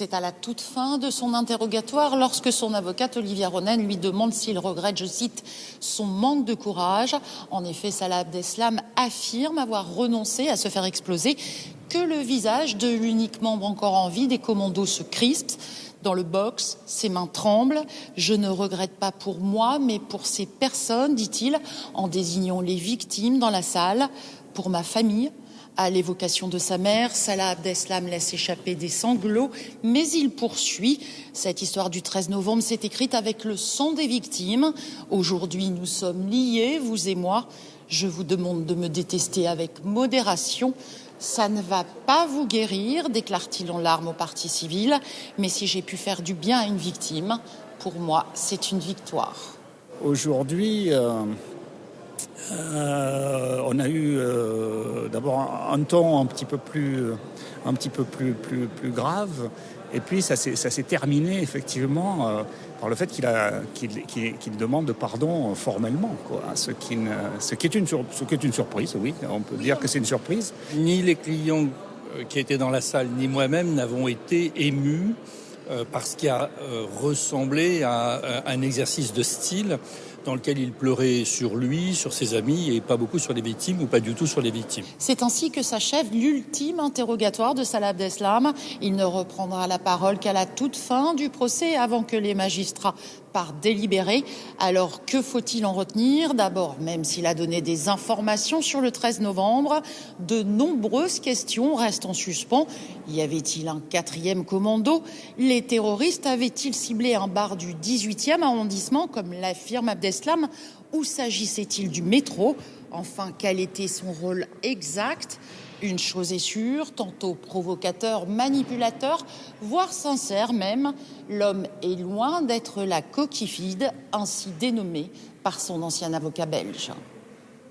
C'est à la toute fin de son interrogatoire lorsque son avocate Olivia Ronen lui demande s'il regrette, je cite, son manque de courage. En effet, Salah Abdeslam affirme avoir renoncé à se faire exploser, que le visage de l'unique membre encore en vie des commandos se crispe. Dans le box, ses mains tremblent. « Je ne regrette pas pour moi, mais pour ces personnes, dit-il, en désignant les victimes dans la salle, pour ma famille. » À l'évocation de sa mère, Salah Abdeslam laisse échapper des sanglots, mais il poursuit. Cette histoire du 13 novembre s'est écrite avec le sang des victimes. Aujourd'hui, nous sommes liés, vous et moi. Je vous demande de me détester avec modération. Ça ne va pas vous guérir, déclare-t-il en larmes au parti civil. Mais si j'ai pu faire du bien à une victime, pour moi, c'est une victoire. Aujourd'hui, on a eu d'abord un ton un petit peu plus grave, et puis ça s'est terminé effectivement par le fait qu'il demande pardon formellement, quoi. Ce qui est une surprise, oui, on peut dire que c'est une surprise. Ni les clients qui étaient dans la salle, ni moi-même n'avons été émus par ce qui a ressemblé à un exercice de style dans lequel il pleurait sur lui, sur ses amis, et pas beaucoup sur les victimes, ou pas du tout sur les victimes. C'est ainsi que s'achève l'ultime interrogatoire de Salah Abdeslam. Il ne reprendra la parole qu'à la toute fin du procès, avant que les magistrats partent délibérer. Alors, que faut-il en retenir ? D'abord, même s'il a donné des informations sur le 13 novembre, de nombreuses questions restent en suspens. Y avait-il un 4e commando ? Les terroristes avaient-ils ciblé un bar du 18e arrondissement, comme l'affirme Abdeslam, ou s'agissait-il du métro ? Enfin, quel était son rôle exact ? Une chose est sûre, tantôt provocateur, manipulateur, voire sincère même, l'homme est loin d'être la coquille vide, ainsi dénommé par son ancien avocat belge.